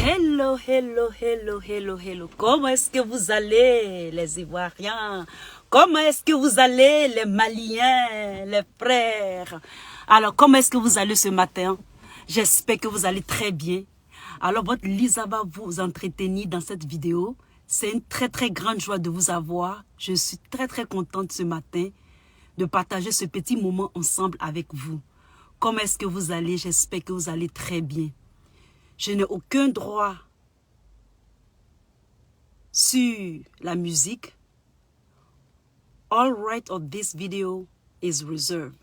Hello, hello, hello, hello, hello. Comment est-ce que vous allez, les Ivoiriens? Comment est-ce que vous allez, les Maliens, les frères? Alors, comment est-ce que vous allez ce matin? J'espère que vous allez très bien. Alors, votre Lisa va vous entretenir dans cette vidéo. C'est une très, très grande joie de vous avoir. Je suis très, très contente ce matin de partager ce petit moment ensemble avec vous. Comment est-ce que vous allez? J'espère que vous allez très bien. Je n'ai aucun droit sur la musique. All right of this video is reserved.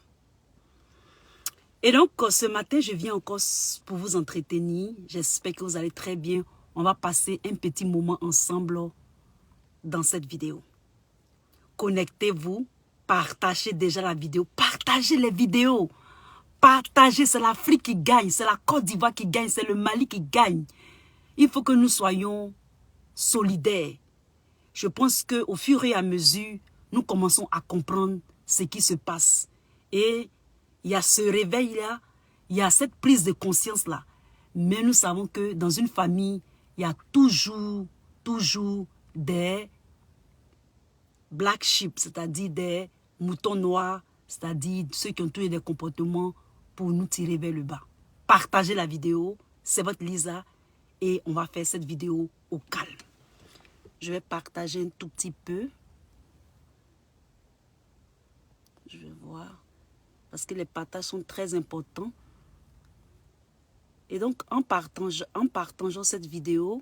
Et donc, ce matin, je viens encore pour vous entretenir. J'espère que vous allez très bien. On va passer un petit moment ensemble dans cette vidéo. Connectez-vous, partagez déjà la vidéo, partagez les vidéos. Partagez, c'est l'Afrique qui gagne, c'est la Côte d'Ivoire qui gagne, c'est le Mali qui gagne. Il faut que nous soyons solidaires. Je pense qu'au fur et à mesure, nous commençons à comprendre ce qui se passe. Et il y a ce réveil-là, il y a cette prise de conscience-là. Mais nous savons que dans une famille, il y a toujours des black sheep, c'est-à-dire des moutons noirs, c'est-à-dire ceux qui ont toujours des comportements pour nous tirer vers le bas. Partagez la vidéo, c'est votre Lisa et on va faire cette vidéo au calme. Je vais partager un tout petit peu. Je vais voir, parce que les partages sont très importants. Et donc, en partageant cette vidéo,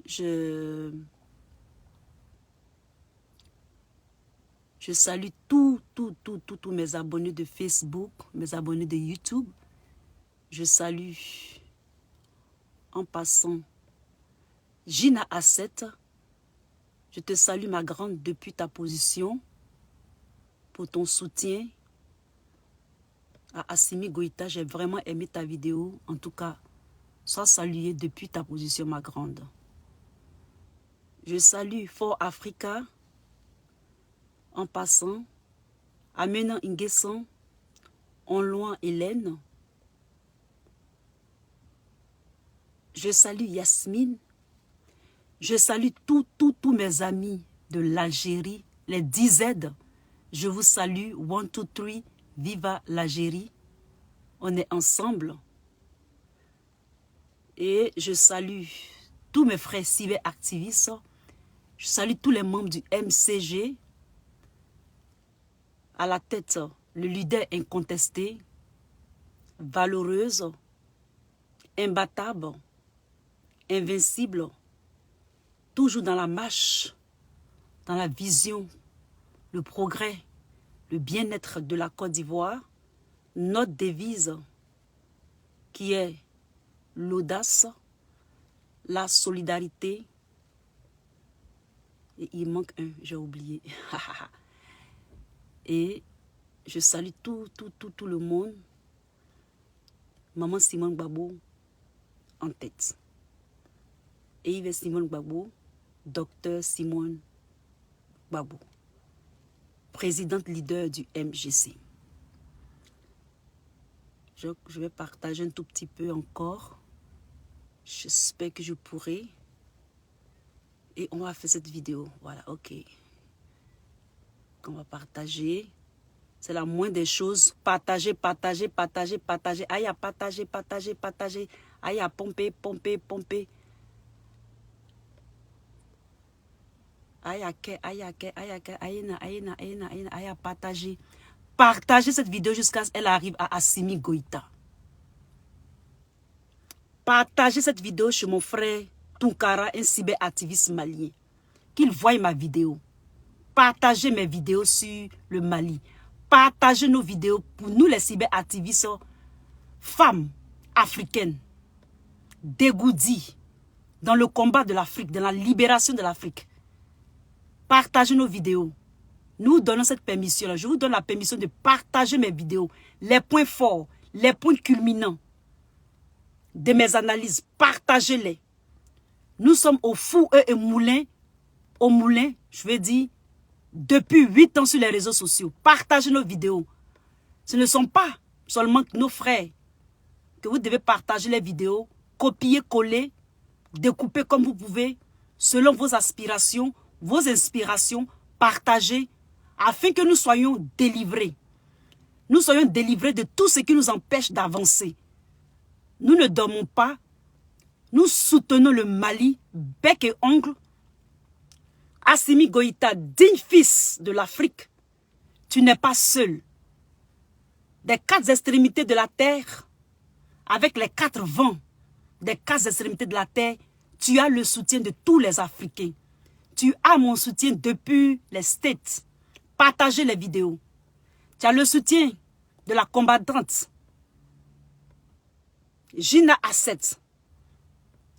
je salue tous mes abonnés de Facebook, mes abonnés de YouTube. Je salue, en passant, Gina Asset. Je te salue, ma grande, depuis ta position, pour ton soutien. À Assimi Goïta, j'ai vraiment aimé ta vidéo. En tout cas, sois saluée depuis ta position, ma grande. Je salue Fort Africa. En passant, Amena Nguesson, Onloin Hélène. Je salue Yasmine. Je salue tous mes amis de l'Algérie, les 10Z. Je vous salue, 1, 2, 3, viva l'Algérie. On est ensemble. Et je salue tous mes frères cyberactivistes. Je salue tous les membres du MCG. À la tête, le leader incontesté, valeureuse, imbattable, invincible, toujours dans la marche, dans la vision, le progrès, le bien-être de la Côte d'Ivoire, notre devise qui est l'audace, la solidarité, et il manque un, j'ai oublié. Et je salue tout le monde. Maman Simone Gbagbo en tête. Et Yves Simone Gbagbo, docteur Simone Gbagbo, présidente leader du MGC. Je vais partager un tout petit peu encore. J'espère que je pourrai. Et on va faire cette vidéo. Voilà, ok. Qu'on va partager. C'est la moindre des choses. Partager. Aïe à partager. Aïe à pomper. Aïe à partager. Partagez cette vidéo jusqu'à ce qu'elle arrive à Assimi Goïta. Partagez cette vidéo chez mon frère Tunkara, un cyberactiviste malien. Qu'il voie ma vidéo. Partagez mes vidéos sur le Mali. Partagez nos vidéos pour nous les cyberactivistes, femmes africaines, dégourdies dans le combat de l'Afrique, dans la libération de l'Afrique. Partagez nos vidéos. Nous donnons cette permission-là. Je vous donne la permission de partager mes vidéos. Les points forts, les points culminants de mes analyses. Partagez-les. Nous sommes au four et moulin. Au moulin, je veux dire, depuis 8 ans sur les réseaux sociaux. Partagez nos vidéos. Ce ne sont pas seulement nos frères que vous devez partager les vidéos copier, coller, découper comme vous pouvez, selon vos aspirations, vos inspirations, partagez, afin que nous soyons délivrés. Nous soyons délivrés de tout ce qui nous empêche d'avancer. Nous ne dormons pas. Nous soutenons le Mali, bec et ongle. Assimi Goïta, digne fils de l'Afrique, tu n'es pas seul. Des 4 extrémités de la terre, avec les 4 vents des 4 extrémités de la terre, tu as le soutien de tous les Africains. Tu as mon soutien depuis les States. Partagez les vidéos. Tu as le soutien de la combattante Gina Asset.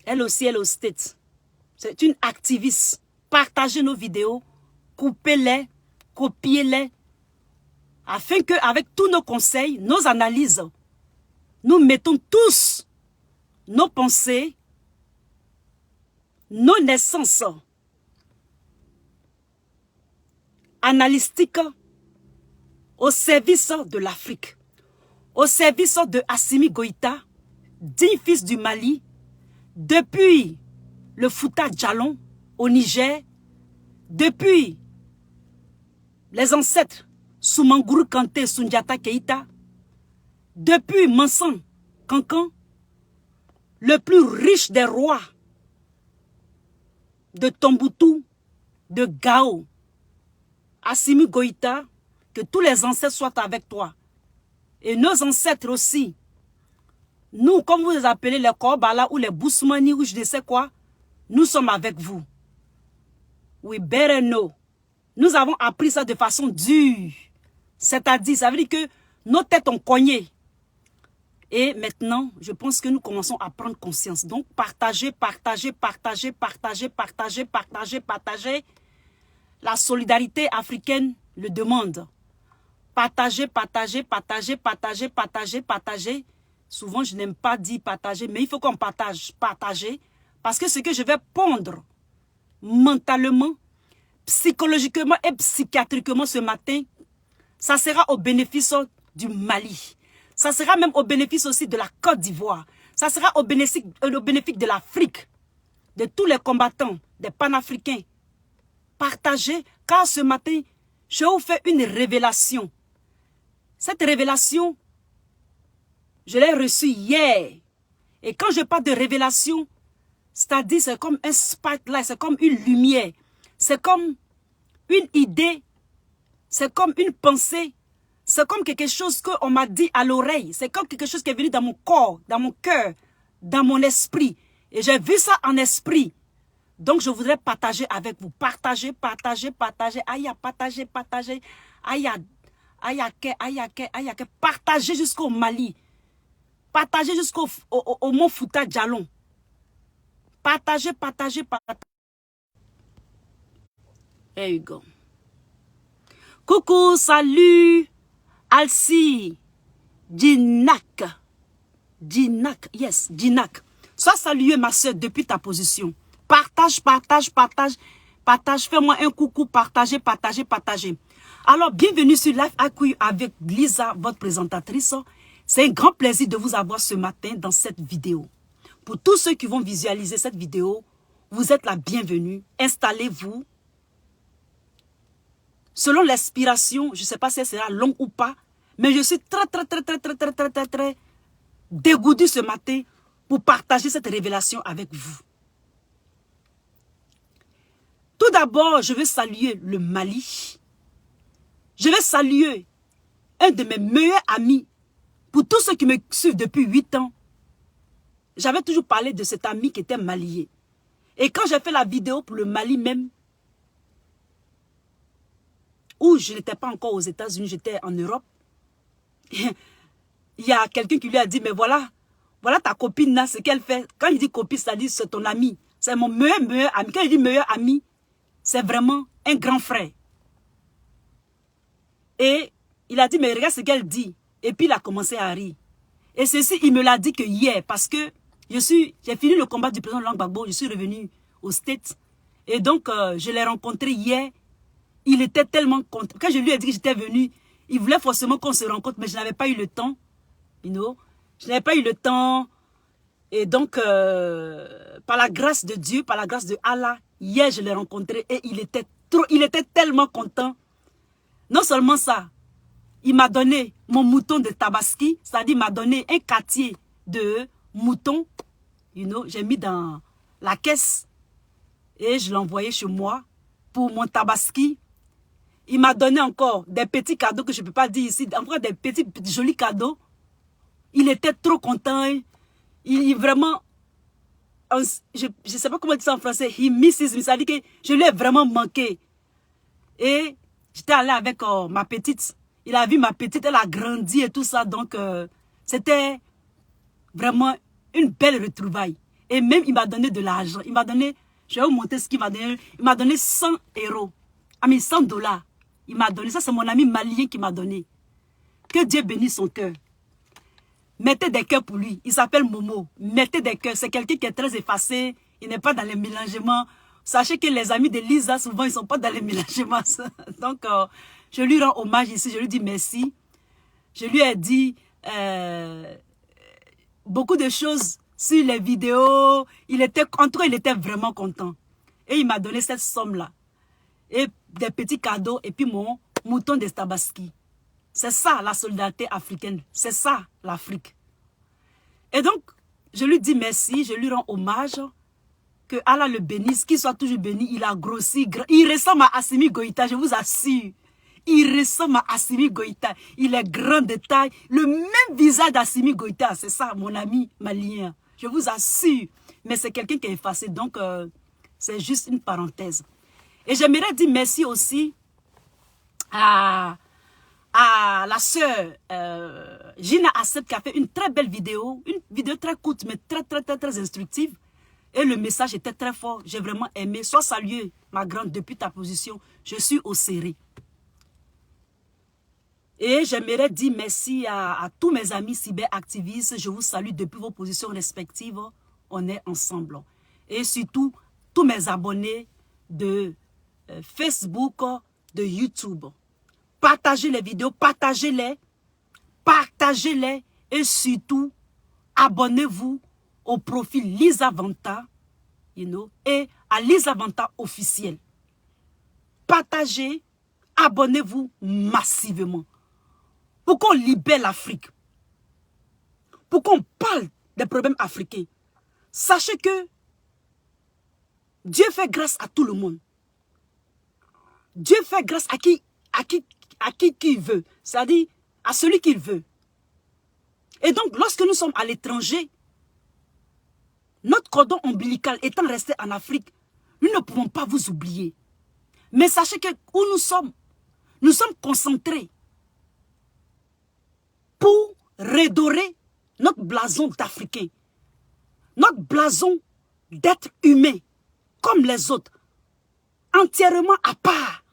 Elle aussi, elle est aux States. C'est une activiste. Partagez nos vidéos, coupez-les, copiez-les, afin qu'avec tous nos conseils, nos analyses, nous mettons tous nos pensées, nos naissances analytiques au service de l'Afrique, au service de Assimi Goïta, digne fils du Mali, depuis le Fouta Djallon au Niger, depuis les ancêtres Soumangourou Kanté, Soundiata Keïta, depuis Mansan Kankan, le plus riche des rois de Tombouctou, de Gao, Assimi Goïta, que tous les ancêtres soient avec toi. Et nos ancêtres aussi. Nous, comme vous les appelez les Korbala ou les Bousmani ou je ne sais quoi, nous sommes avec vous. We better know. Nous avons appris ça de façon dure. C'est-à-dire, ça veut dire que nos têtes ont cogné. Et maintenant, je pense que nous commençons à prendre conscience. Donc, partagez, partagez, partagez, partagez, partagez, partagez, partagez. La solidarité africaine le demande. Partagez, partagez, partagez, partagez, partagez, partagez. Souvent, je n'aime pas dire partager, mais il faut qu'on partage, partager. Parce que ce que je vais pondre mentalement, psychologiquement et psychiatriquement ce matin, ça sera au bénéfice du Mali. Ça sera même au bénéfice aussi de la Côte d'Ivoire. Ça sera au bénéfice de l'Afrique, de tous les combattants, des panafricains. Partagez, car ce matin, je vous fais une révélation. Cette révélation, je l'ai reçue hier. Et quand je parle de révélation, c'est-à-dire c'est comme un spotlight, c'est comme une lumière, c'est comme une idée, c'est comme une pensée, c'est comme quelque chose qu'on m'a dit à l'oreille, c'est comme quelque chose qui est venu dans mon corps, dans mon cœur, dans mon esprit. Et j'ai vu ça en esprit. Donc je voudrais partager avec vous. Partagez, partagez, partagez. Aïe, partagez, partagez. Aïe, aïe, aïe, partagez jusqu'au Mali. Partagez jusqu'au mont Fouta Djallon. Partagez, partagez, partagez. There you go. Coucou, salut, Alci, Djinak. Djinak, yes, Djinak. Sois salué, ma soeur, depuis ta position. Partage, partage, partage, partage. Fais-moi un coucou, partagez, partagez, partagez. Alors, bienvenue sur Live Accueil avec Lisa, votre présentatrice. C'est un grand plaisir de vous avoir ce matin dans cette vidéo. Pour tous ceux qui vont visualiser cette vidéo, vous êtes la bienvenue. Installez-vous. Selon l'inspiration, je ne sais pas si elle sera longue ou pas, mais je suis très dégoûtée ce matin pour partager cette révélation avec vous. Tout d'abord, je veux saluer le Mali. Je vais saluer un de mes meilleurs amis. Pour tous ceux qui me suivent depuis 8 ans, j'avais toujours parlé de cet ami qui était malien. Et quand j'ai fait la vidéo pour le Mali même, où je n'étais pas encore aux États-Unis, j'étais en Europe, il y a quelqu'un qui lui a dit, mais voilà ta copine là, ce qu'elle fait. Quand il dit copine, ça dit c'est ton ami. C'est mon meilleur ami. Quand il dit meilleur ami, c'est vraiment un grand frère. Et il a dit, mais regarde ce qu'elle dit. Et puis il a commencé à rire. Et ceci, il me l'a dit que hier, parce que j'ai fini le combat du président Laurent Gbagbo, je suis revenu aux States. Et donc, je l'ai rencontré hier. Il était tellement content. Quand je lui ai dit que j'étais venu, il voulait forcément qu'on se rencontre, mais je n'avais pas eu le temps. You know? Je n'avais pas eu le temps. Et donc, par la grâce de Dieu, par la grâce de Allah, hier je l'ai rencontré et il était tellement content. Non seulement ça, il m'a donné mon mouton de Tabaski, c'est-à-dire il m'a donné un quartier de mouton, j'ai mis dans la caisse et je l'ai envoyé chez moi pour mon Tabaski. Il m'a donné encore des petits cadeaux que je ne peux pas dire ici, encore des petits jolis cadeaux. Il était trop content. Il vraiment, je ne sais pas comment dire ça en français, he misses me, c'est-à-dire que je lui ai vraiment manqué. Et j'étais allée avec ma petite. Il a vu ma petite, elle a grandi et tout ça. Donc, c'était vraiment une belle retrouvaille. Et même, il m'a donné de l'argent. Il m'a donné, je vais vous montrer ce qu'il m'a donné. Il m'a donné 100 €. Ah, mais 100 $. Il m'a donné. Ça, c'est mon ami malien qui m'a donné. Que Dieu bénisse son cœur. Mettez des cœurs pour lui. Il s'appelle Momo. Mettez des cœurs. C'est quelqu'un qui est très effacé. Il n'est pas dans les mélangements. Sachez que les amis de Lisa, souvent, ils ne sont pas dans les mélangements. Donc, je lui rends hommage ici. Je lui dis merci. Je lui ai dit beaucoup de choses sur les vidéos. En tout cas, il était vraiment content. Et il m'a donné cette somme-là. Et des petits cadeaux. Et puis mon mouton de Tabaski. C'est ça la solidarité africaine. C'est ça l'Afrique. Et donc, je lui dis merci, je lui rends hommage. Que Allah le bénisse, qu'il soit toujours béni. Il a grossi. Il ressemble à Assimi Goïta, je vous assure. Il ressemble à Assimi Goïta. Il est grand de taille. Le même visage d'Assimi Goïta. C'est ça, mon ami malien. Je vous assure. Mais c'est quelqu'un qui est effacé. Donc, c'est juste une parenthèse. Et j'aimerais dire merci aussi à la sœur Gina Assep qui a fait une très belle vidéo. Une vidéo très courte, mais très instructive. Et le message était très fort. J'ai vraiment aimé. Sois saluée, ma grande, depuis ta position. Je suis au serré. Et j'aimerais dire merci à tous mes amis cyberactivistes. Je vous salue depuis vos positions respectives. On est ensemble. Et surtout, tous mes abonnés de Facebook, de YouTube. Partagez les vidéos, partagez-les. Partagez-les. Et surtout, abonnez-vous au profil Lisa Vanta, et à Lisa Vanta officiel. Partagez, abonnez-vous massivement. Pour qu'on libère l'Afrique. Pour qu'on parle des problèmes africains. Sachez que Dieu fait grâce à tout le monde. Dieu fait grâce à qui il veut. C'est-à-dire à celui qu'il veut. Et donc, lorsque nous sommes à l'étranger, notre cordon ombilical étant resté en Afrique, nous ne pouvons pas vous oublier. Mais sachez que où nous sommes concentrés pour redorer notre blason d'Africain, notre blason d'être humain, comme les autres, entièrement à part,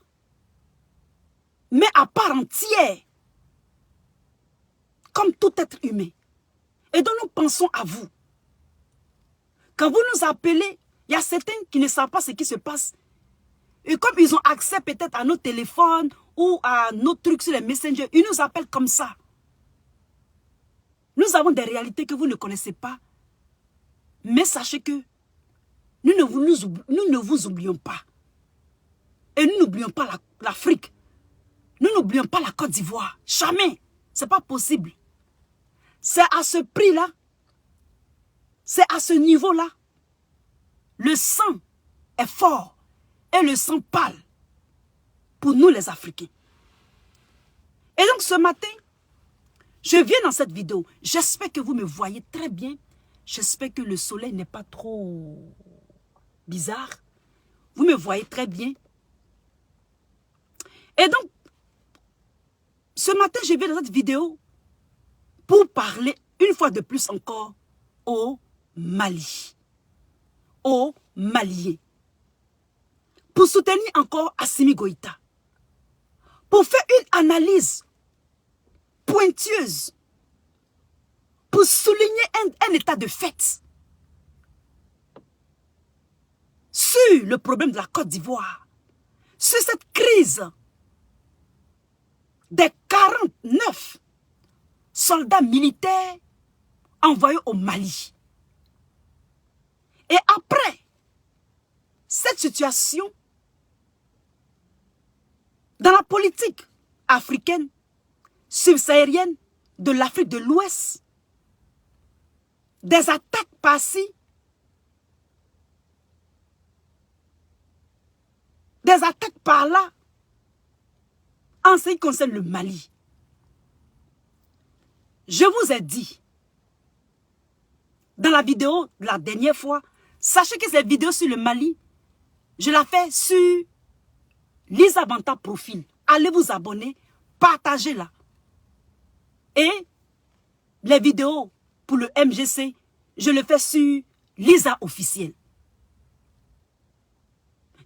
mais à part entière, comme tout être humain. Et donc nous pensons à vous. Quand vous nous appelez, il y a certains qui ne savent pas ce qui se passe. Et comme ils ont accès peut-être à nos téléphones ou à nos trucs sur les messengers, ils nous appellent comme ça. Nous avons des réalités que vous ne connaissez pas. Mais sachez que nous ne vous oublions pas. Et nous n'oublions pas l'Afrique. Nous n'oublions pas la Côte d'Ivoire. Jamais. Ce n'est pas possible. C'est à ce prix-là. C'est à ce niveau-là. Le sang est fort et le sang parle pour nous les Africains. Et donc ce matin, je viens dans cette vidéo. J'espère que vous me voyez très bien. J'espère que le soleil n'est pas trop bizarre. Vous me voyez très bien. Et donc, ce matin, je viens dans cette vidéo pour parler une fois de plus encore au Mali, aux Maliens, pour soutenir encore Assimi Goïta, pour faire une analyse pointueuse, pour souligner un état de fait sur le problème de la Côte d'Ivoire, sur cette crise des 49 soldats militaires envoyés au Mali. Et après cette situation, dans la politique africaine, subsaharienne, de l'Afrique de l'Ouest, des attaques par-ci, des attaques par-là, en ce qui concerne le Mali. Je vous ai dit, dans la vidéo de la dernière fois, sachez que cette vidéo sur le Mali, je la fais sur Lisa Banta Profil. Allez vous abonner, partagez-la. Et les vidéos pour le MGC, je le fais sur Lisa Officiel.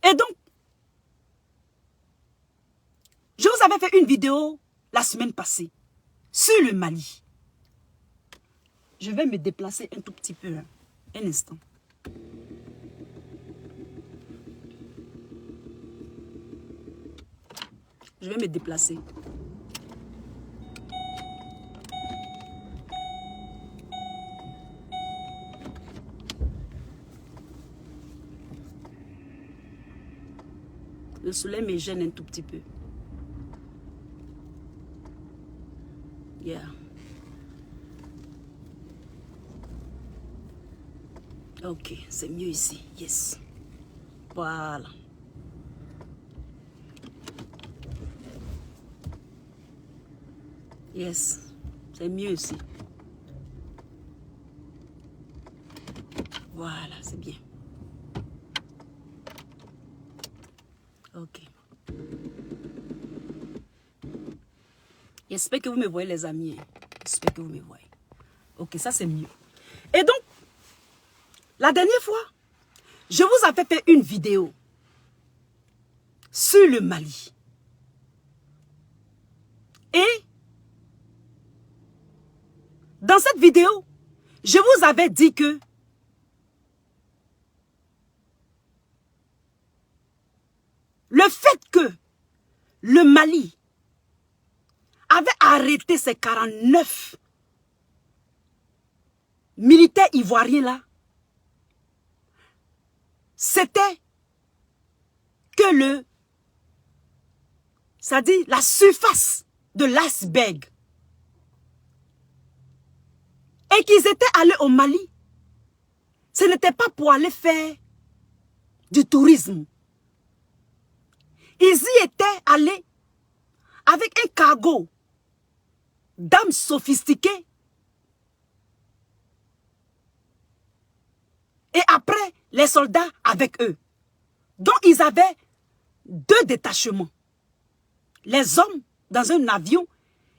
Et donc, je vous avais fait une vidéo la semaine passée sur le Mali. Je vais me déplacer un tout petit peu, hein. Un instant. Je vais me déplacer. Le soleil me gêne un tout petit peu. Yeah. Ok, c'est mieux ici. Yes. Voilà. Yes. C'est mieux ici. Voilà, c'est bien. Ok. J'espère que vous me voyez, les amis. J'espère que vous me voyez. Ok, ça c'est mieux. Et donc, la dernière fois, je vous avais fait une vidéo sur le Mali. Et dans cette vidéo, je vous avais dit que le fait que le Mali avait arrêté ces 49 militaires ivoiriens là, c'était que c'est-à-dire la surface de l'iceberg. Et qu'ils étaient allés au Mali, ce n'était pas pour aller faire du tourisme. Ils y étaient allés avec un cargo d'armes sophistiquées. Et après, les soldats avec eux. Donc, ils avaient 2 détachements. Les hommes dans un avion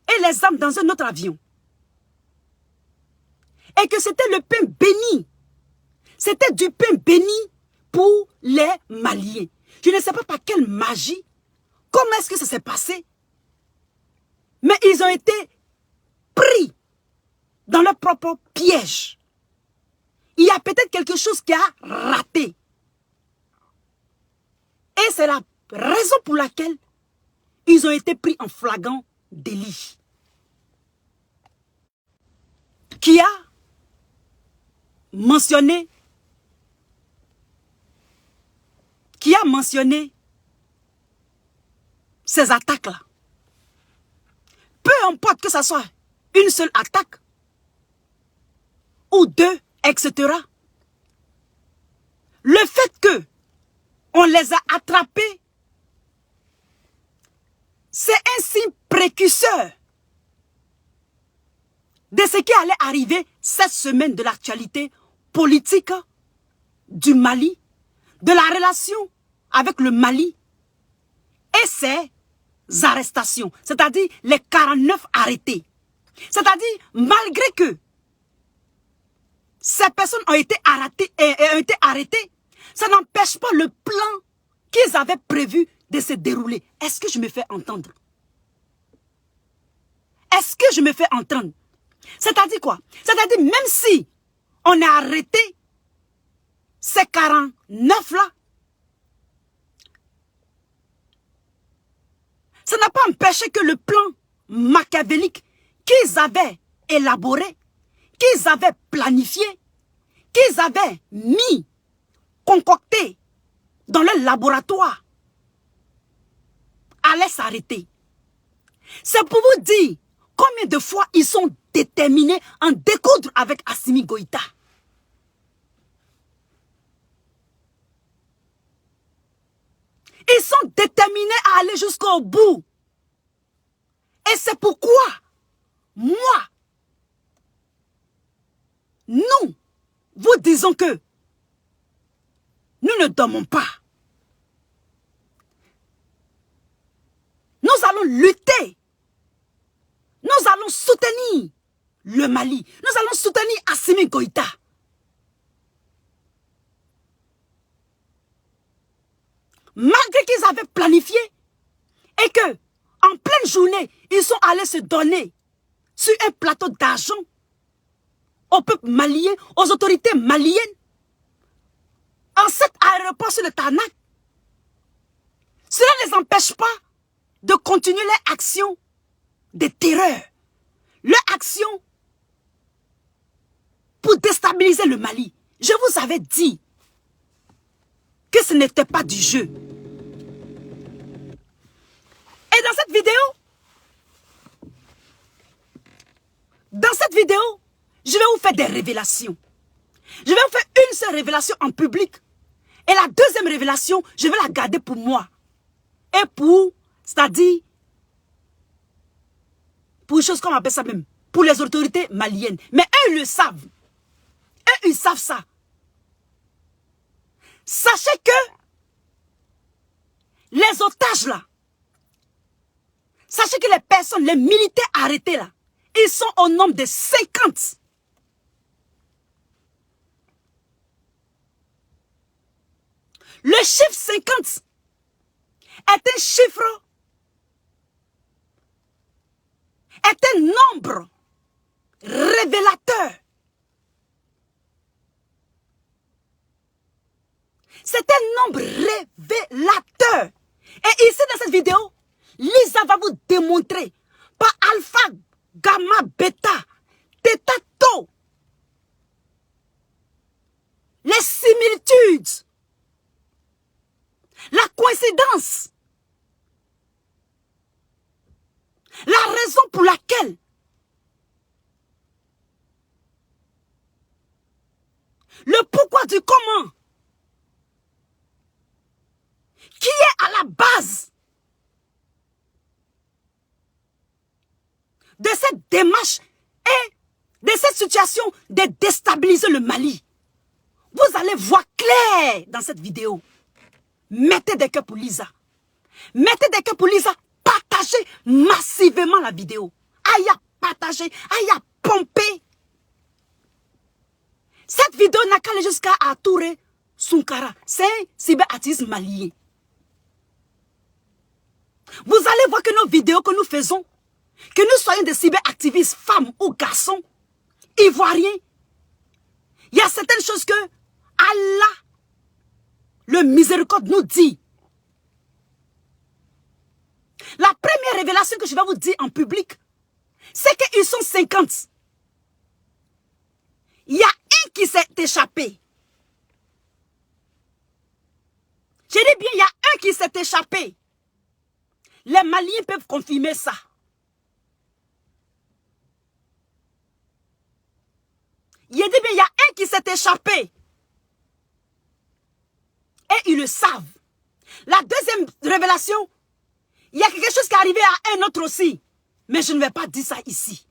et les hommes dans un autre avion. Et que c'était le pain béni. C'était du pain béni pour les Maliens. Je ne sais pas par quelle magie, comment est-ce que ça s'est passé. Mais ils ont été pris dans leur propre piège. Il y a peut-être quelque chose qui a raté. Et c'est la raison pour laquelle ils ont été pris en flagrant délit. Qui a mentionné ces attaques-là. Peu importe que ce soit une seule attaque ou 2, etc. Le fait que on les a attrapés, c'est un signe précurseur de ce qui allait arriver cette semaine de l'actualité politique du Mali, de la relation avec le Mali et ses arrestations, c'est-à-dire les 49 arrêtés. C'est-à-dire, malgré que ces personnes ont été arrêtées, ça n'empêche pas le plan qu'ils avaient prévu de se dérouler. Est-ce que je me fais entendre? Est-ce que je me fais entendre? C'est-à-dire quoi? C'est-à-dire, même si on a arrêté ces 49-là, ça n'a pas empêché que le plan machiavélique qu'ils avaient élaboré, qu'ils avaient planifié, qu'ils avaient mis concoctés dans leur laboratoire allaient s'arrêter. C'est pour vous dire combien de fois ils sont déterminés à découdre avec Assimi Goïta. Ils sont déterminés à aller jusqu'au bout. Et c'est pourquoi, moi, nous, vous disons que nous ne dormons pas. Nous allons lutter. Nous allons soutenir le Mali. Nous allons soutenir Assimi Goïta. Malgré qu'ils avaient planifié et que, en pleine journée, ils sont allés se donner sur un plateau d'argent au peuple malien, aux autorités maliennes, en cet aéroport sur le Tarnac. Cela ne les empêche pas de continuer leur action de terreur, leur action pour déstabiliser le Mali. Je vous avais dit que ce n'était pas du jeu. Et dans cette vidéo, je vais vous faire des révélations. Je vais vous faire une seule révélation en public. Et la deuxième révélation, je vais la garder pour moi. Et pour, c'est-à-dire, pour une chose qu'on appelle ça même, pour les autorités maliennes. Mais eux, ils le savent. Eux, ils savent ça. Sachez que les otages là, sachez que les personnes, les militaires arrêtés là, ils sont au nombre de 50. Le chiffre 50 est un chiffre, est un nombre révélateur. C'est un nombre révélateur. Et ici dans cette vidéo, Lisa va vous démontrer par alpha, gamma, bêta, theta, tau, les similitudes, la coïncidence, la raison pour laquelle le pourquoi du comment, qui est à la base de cette démarche et de cette situation de déstabiliser le Mali. Vous allez voir clair dans cette vidéo. Mettez des cœurs pour Lisa. Mettez des cœurs pour Lisa. Partagez massivement la vidéo. Aïe à partager, aïe à pomper. Cette vidéo n'a qu'à aller jusqu'à Touré Sunkara. C'est un cyberartiste malien. Vous allez voir que nos vidéos que nous faisons, que nous soyons des cyberactivistes, femmes ou garçons, ivoiriens, il y a certaines choses que Allah, le miséricorde, nous dit. La première révélation que je vais vous dire en public, c'est qu'ils sont 50. Il y a un qui s'est échappé. Je dis bien, il y a un qui s'est échappé. Les Maliens peuvent confirmer ça. Il dit bien, il y a un qui s'est échappé. Et ils le savent. La deuxième révélation, il y a quelque chose qui est arrivé à un autre aussi. Mais je ne vais pas dire ça ici.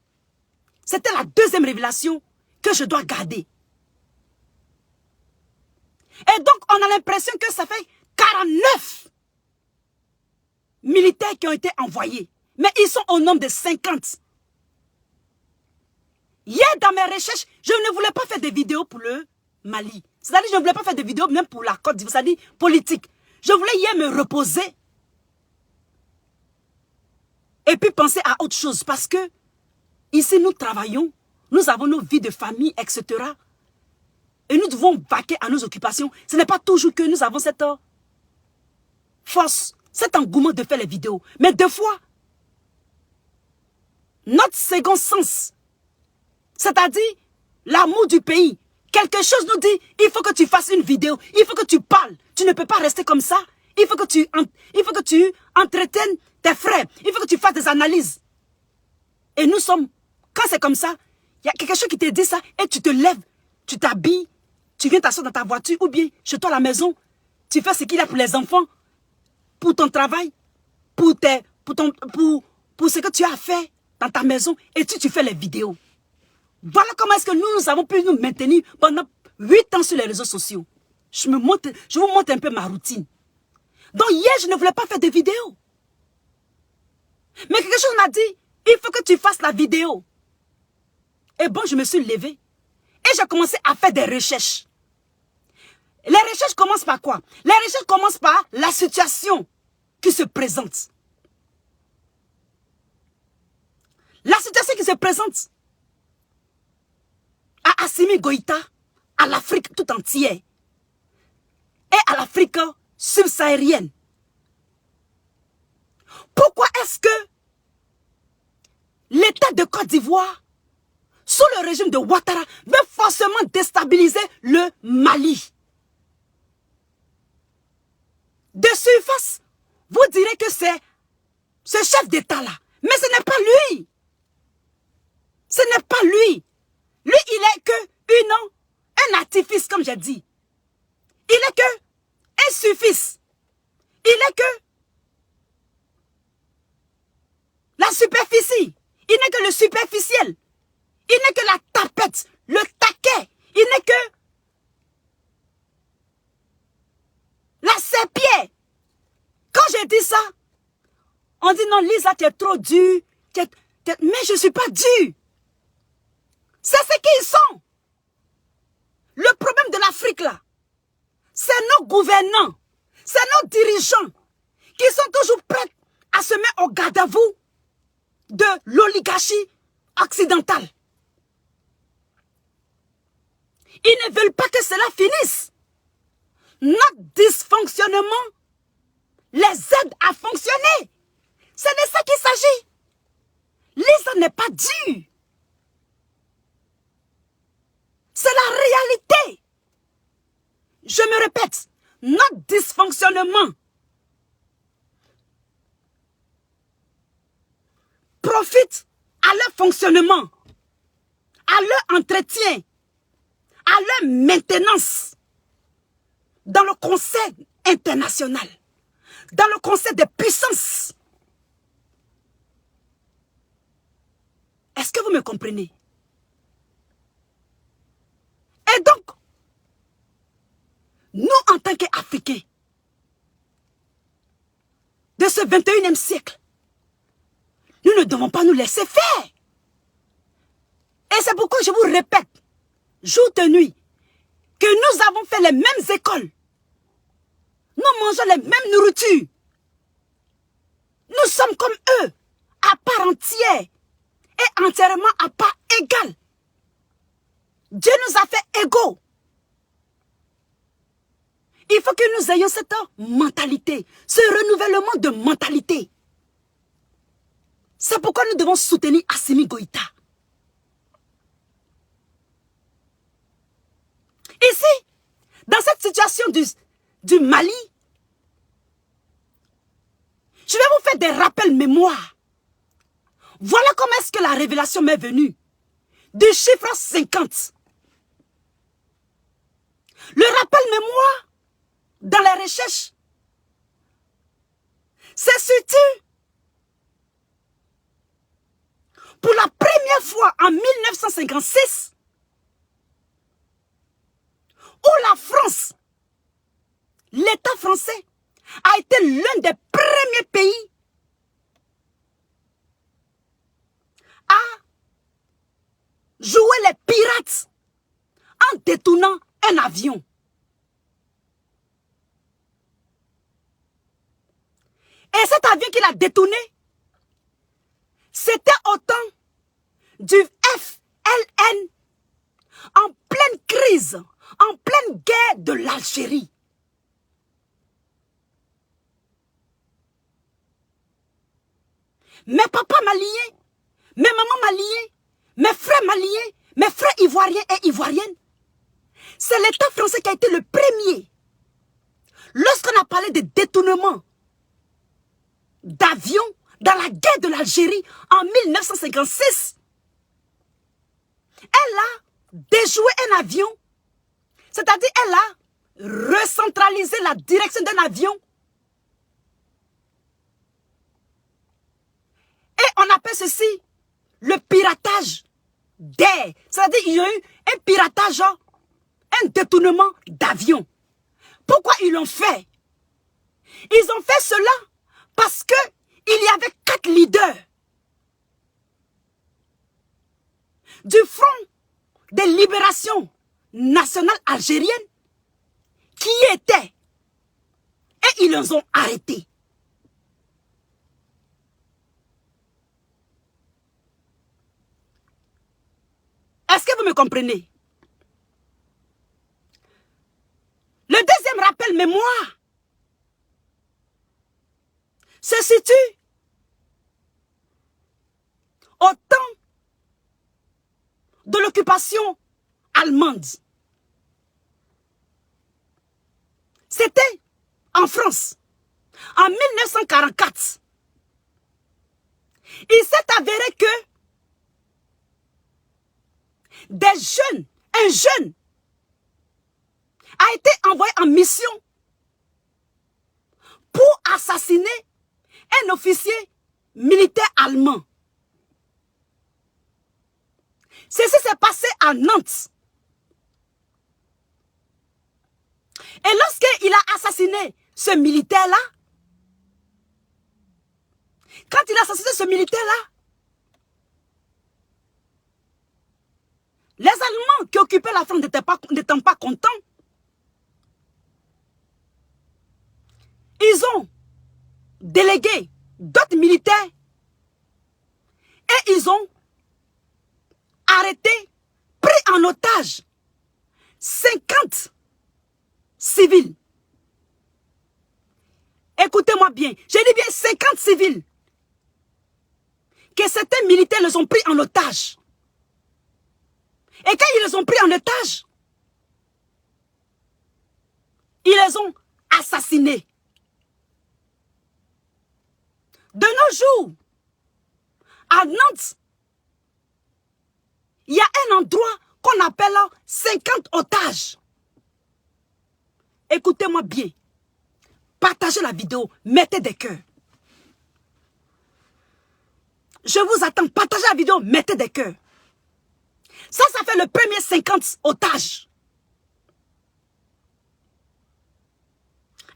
C'était la deuxième révélation que je dois garder. Et donc, on a l'impression que ça fait 49 militaires qui ont été envoyés. Mais ils sont au nombre de 50. Hier, dans mes recherches, je ne voulais pas faire des vidéos pour le Mali. C'est-à-dire, je ne voulais pas faire des vidéos même pour la Côte d'Ivoire, c'est-à-dire politique. Je voulais hier me reposer. Et puis penser à autre chose. Parce que, ici, nous travaillons. Nous avons nos vies de famille, etc. Et nous devons vaquer à nos occupations. Ce n'est pas toujours que nous avons cette force, cet engouement de faire les vidéos. Mais des fois, notre second sens, c'est-à-dire l'amour du pays, quelque chose nous dit, il faut que tu fasses une vidéo, il faut que tu parles. Tu ne peux pas rester comme ça. Il faut que tu entretiennes tes frères. Il faut que tu fasses des analyses. Et nous sommes, quand c'est comme ça, il y a quelque chose qui te dit ça, et tu te lèves, tu t'habilles, tu viens t'asseoir dans ta voiture, ou bien chez toi à la maison, tu fais ce qu'il y a pour les enfants, pour ton travail, pour ce que tu as fait dans ta maison, et tu fais les vidéos. Voilà comment est-ce que nous avons pu nous maintenir pendant 8 ans sur les réseaux sociaux. Je vous montre un peu ma routine. Donc hier, je ne voulais pas faire de vidéos. Mais quelque chose m'a dit, il faut que tu fasses la vidéo. Et bon, je me suis levée. Et j'ai commencé à faire des recherches. Les recherches commencent par quoi? Les recherches commencent par la situation qui se présente. La situation qui se présente à Assimi Goïta, à l'Afrique tout entière et à l'Afrique subsaharienne. Pourquoi est-ce que l'État de Côte d'Ivoire, sous le régime de Ouattara, veut forcément déstabiliser le Mali? De surface, vous direz que c'est ce chef d'État-là. Mais ce n'est pas lui. Ce n'est pas lui. Lui, il est que un artifice, comme j'ai dit. Il est que un suffixe. Il est que la superficie. Il n'est que le superficiel. Il n'est que la tapette, le taquet. Il n'est que la serpillère. Quand j'ai dit ça, on dit non, Lisa, tu es trop dure. Mais je ne suis pas dure. C'est ce qu'ils sont. Le problème de l'Afrique, là, c'est nos gouvernants, c'est nos dirigeants qui sont toujours prêts à se mettre au garde à vous de l'oligarchie occidentale. Ils ne veulent pas que cela finisse. Notre dysfonctionnement les aide à fonctionner. C'est de ça qu'il s'agit. Lisa n'est pas dure. C'est la réalité. Je me répète, notre dysfonctionnement profite à leur fonctionnement, à leur entretien, à leur maintenance dans le concert international, dans le concert des puissances. Est-ce que vous me comprenez? Et donc, nous en tant qu'Africains, de ce 21e siècle, nous ne devons pas nous laisser faire. Et c'est pourquoi je vous répète, jour et nuit, que nous avons fait les mêmes écoles. Nous mangeons les mêmes nourritures. Nous sommes comme eux, à part entière et entièrement à part égale. Dieu nous a fait égaux. Il faut que nous ayons cette mentalité, ce renouvellement de mentalité. C'est pourquoi nous devons soutenir Assimi Goïta. Ici, dans cette situation du Mali, je vais vous faire des rappels mémoire. Voilà comment est-ce que la révélation m'est venue. Du chiffre 50. Le rappel mémoire, dans les recherches, c'est surtout pour la première fois en 1956 où la France, l'État français, a été l'un des premiers pays à jouer les pirates en détournant un avion. Et cet avion qu'il a détourné, c'était au temps du FLN, en pleine crise, en pleine guerre de l'Algérie. Mes papas maliens, mes mamans maliens, mes frères maliens, mes frères ivoiriens et ivoiriennes, C'est l'État français qui a été le premier. Lorsqu'on a parlé de détournement d'avions dans la guerre de l'Algérie en 1956, elle a déjoué un avion, c'est-à-dire elle a recentralisé la direction d'un avion. Et on appelle ceci le piratage d'air. C'est-à-dire qu'il y a eu un piratage, un détournement d'avion. Pourquoi ils l'ont fait? Ils ont fait cela parce que il y avait 4 leaders du Front de libération nationale algérienne qui y étaient. Et ils les ont arrêtés. Est-ce que vous me comprenez? Le deuxième rappel mémoire se situe au temps de l'occupation allemande. C'était en France, en 1944. Il s'est avéré que un jeune a été envoyé en mission pour assassiner un officier militaire allemand. Ceci s'est passé à Nantes. Et lorsqu'il a assassiné ce militaire-là, quand il a assassiné ce militaire-là, les Allemands qui occupaient la France n'étant pas contents, ils ont délégué d'autres militaires et ils ont arrêté, pris en otage 50 civils. Écoutez-moi bien, j'ai dit bien 50 civils que certains militaires les ont pris en otage. Et quand ils les ont pris en otage, ils les ont assassinés. De nos jours, à Nantes, il y a un endroit qu'on appelle 50 otages. Écoutez-moi bien. Partagez la vidéo, mettez des cœurs. Je vous attends, partagez la vidéo, mettez des cœurs. Ça fait le premier 50 otages.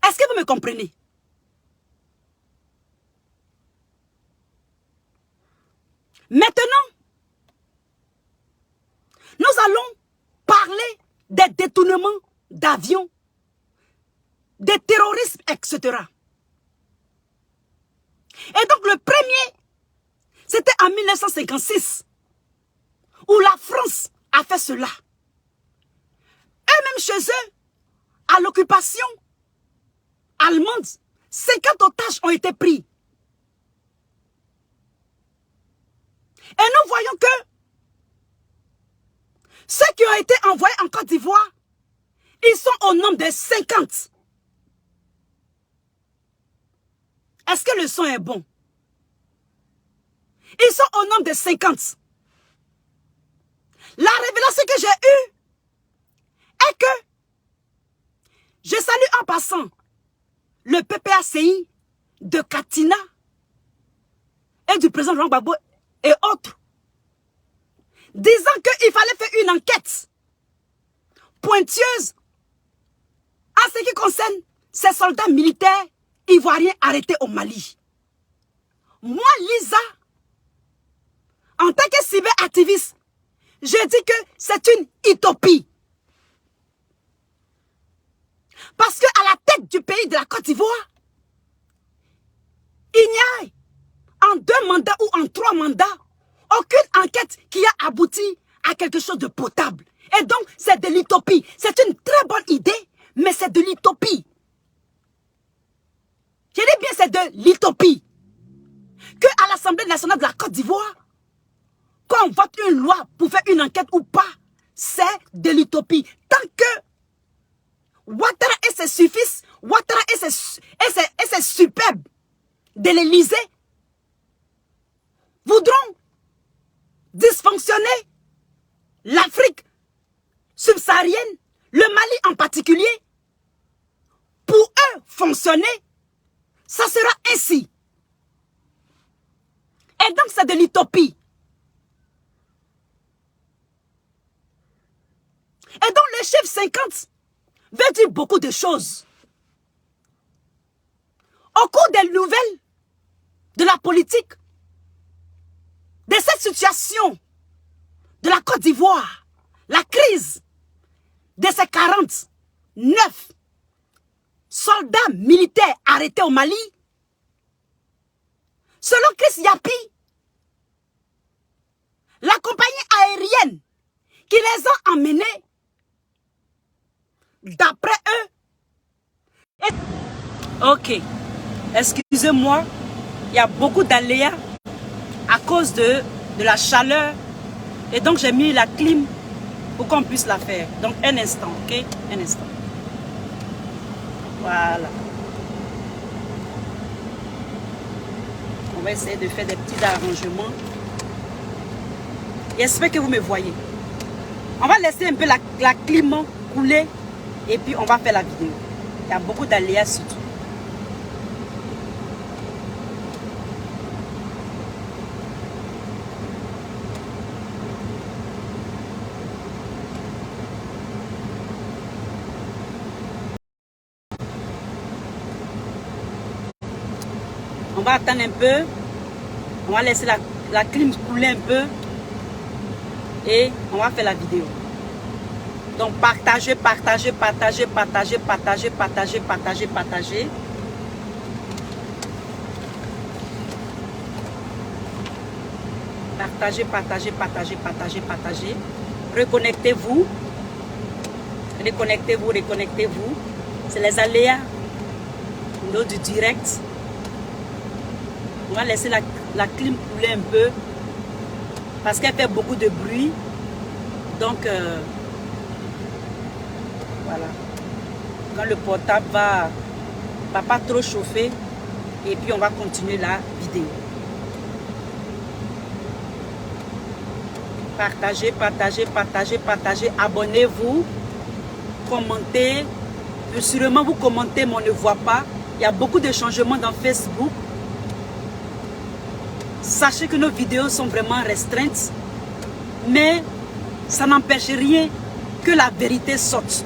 Est-ce que vous me comprenez? Maintenant, nous allons parler des détournements d'avions, des terrorismes, etc. Et donc le premier, c'était en 1956, où la France a fait cela. Eux-mêmes chez eux, à l'occupation allemande, 50 otages ont été pris. Et nous voyons que ceux qui ont été envoyés en Côte d'Ivoire, ils sont au nombre de 50. Est-ce que le son est bon? Ils sont au nombre de 50. La révélation que j'ai eue est que je salue en passant le PPACI de Katina et du président Laurent Gbagbo et autres, disant qu'il fallait faire une enquête pointilleuse en ce qui concerne ces soldats militaires ivoiriens arrêtés au Mali. Moi, Lisa, en tant que cyberactiviste, je dis que c'est une utopie. Parce qu'à la tête du pays de la Côte d'Ivoire, il n'y a en 2 mandats ou en 3 mandats aucune enquête qui a abouti à quelque chose de potable. Et donc, c'est de l'utopie. C'est une très bonne idée, mais c'est de l'utopie. Je dis bien c'est de l'utopie. Qu'à l'Assemblée nationale de la Côte d'Ivoire, quand on vote une loi pour faire une enquête ou pas, c'est de l'utopie. Tant que Ouattara et ses suffices, Ouattara et ses superbes de l'Élysée voudront dysfonctionner l'Afrique subsaharienne, le Mali en particulier. Pour eux fonctionner, ça sera ainsi. Et donc c'est de l'utopie. Et donc le chiffre 50 veut dire beaucoup de choses. Au cours des nouvelles de la politique, de cette situation de la Côte d'Ivoire, la crise de ces 49 soldats militaires arrêtés au Mali, selon Chris Yapi, la compagnie aérienne qui les a emmenés, d'après eux. Ok, excusez-moi, il y a beaucoup d'aléas à cause de la chaleur. Et donc j'ai mis la clim pour qu'on puisse la faire. Donc un instant, ok? Un instant. Voilà. On va essayer de faire des petits arrangements. J'espère que vous me voyez. On va laisser un peu la clim couler et puis on va faire la vidéo. Il y a beaucoup d'aléas surtout. On va attendre un peu. On va laisser la clim couler un peu. Et on va faire la vidéo. Donc partagez, partagez, partagez, partagez, partagez, partagez, partagez, partagez. Partagez, partagez, partagez, partagez, partagez. Reconnectez-vous. Reconnectez-vous, reconnectez-vous. C'est les aléas du direct. On va laisser la clim couler un peu. Parce qu'elle fait beaucoup de bruit. Donc, voilà. Quand le portable va pas trop chauffer. Et puis, on va continuer la vidéo. Partagez, partagez, partagez, partagez. Abonnez-vous. Commentez. Sûrement, vous commentez, mais on ne voit pas. Il y a beaucoup de changements dans Facebook. Sachez que nos vidéos sont vraiment restreintes, mais ça n'empêche rien que la vérité sorte.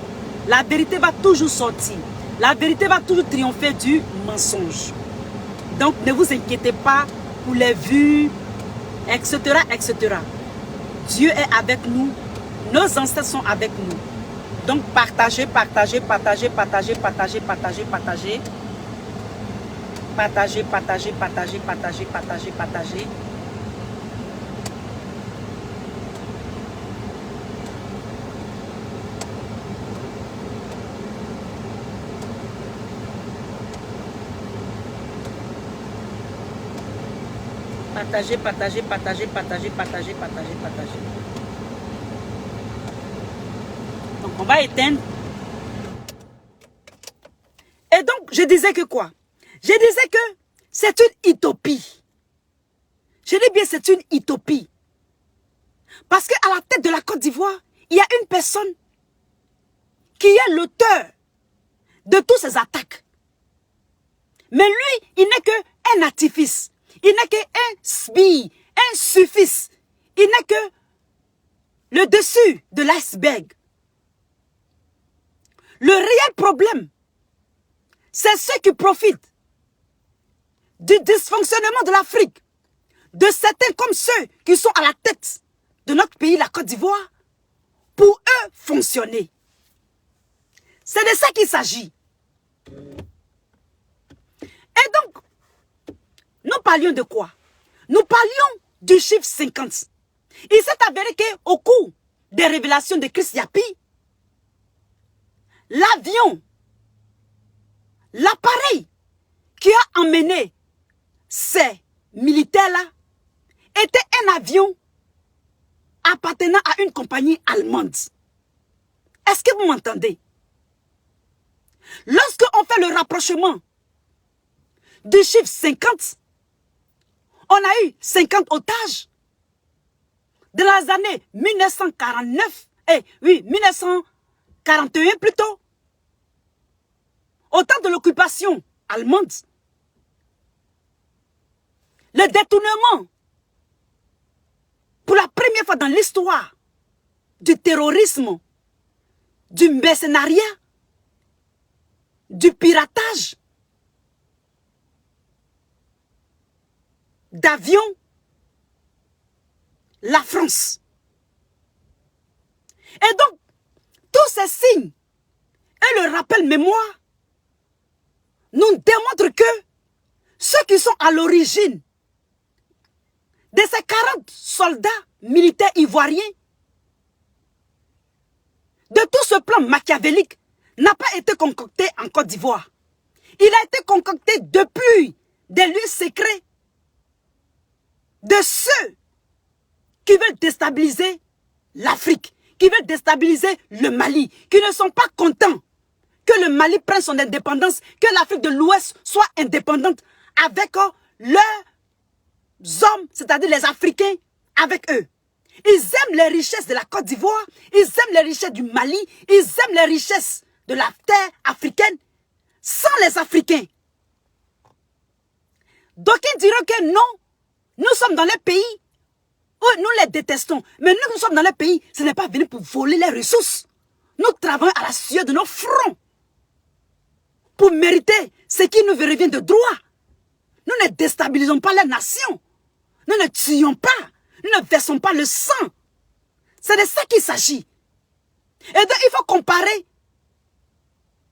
La vérité va toujours sortir. La vérité va toujours triompher du mensonge. Donc ne vous inquiétez pas pour les vues, etc., etc. Dieu est avec nous. Nos ancêtres sont avec nous. Donc partagez, partagez, partagez, partagez, partagez, partagez, partagez. Partagez, partagez, partagez, partagez, partagez, partagez. Partagez, partagez, partagez, partagez, partagez, partagez, partagez. Donc on va éteindre. Et donc je disais que quoi? Je disais que c'est une utopie. Je dis bien c'est une utopie. Parce qu'à la tête de la Côte d'Ivoire, il y a une personne qui est l'auteur de toutes ces attaques. Mais lui, il n'est qu'un artifice. Il n'est qu'un sbire, un suffixe. Il n'est que le dessus de l'iceberg. Le réel problème, c'est ceux qui profitent du dysfonctionnement de l'Afrique, de certains comme ceux qui sont à la tête de notre pays, la Côte d'Ivoire, pour eux fonctionner. C'est de ça qu'il s'agit. Et donc, nous parlions de quoi? Nous parlions du chiffre 50. Il s'est avéré qu'au cours des révélations de Chris Yapi, l'avion, l'appareil qui a emmené ces militaires-là était un avion appartenant à une compagnie allemande. Est-ce que vous m'entendez? Lorsqu'on fait le rapprochement du chiffre 50, on a eu 50 otages de les années 1949, 1941 plutôt, au temps de l'occupation allemande. Le détournement, pour la première fois dans l'histoire du terrorisme, du mercenariat, du piratage, d'avions, la France. Et donc, tous ces signes et le rappel mémoire nous démontrent que ceux qui sont à l'origine de ces 40 soldats militaires ivoiriens, de tout ce plan machiavélique, n'a pas été concocté en Côte d'Ivoire. Il a été concocté depuis des lieux secrets de ceux qui veulent déstabiliser l'Afrique, qui veulent déstabiliser le Mali, qui ne sont pas contents que le Mali prenne son indépendance, que l'Afrique de l'Ouest soit indépendante avec leurs hommes, c'est-à-dire les Africains, avec eux. Ils aiment les richesses de la Côte d'Ivoire, ils aiment les richesses du Mali, ils aiment les richesses de la terre africaine, sans les Africains. D'aucuns diront que non, nous sommes dans les pays où nous les détestons. Mais nous sommes dans les pays, ce n'est pas venu pour voler les ressources. Nous travaillons à la sueur de nos fronts pour mériter ce qui nous revient de droit. Nous ne déstabilisons pas les nations. Nous ne tuons pas. Nous ne versons pas le sang. C'est de ça qu'il s'agit. Et donc, il faut comparer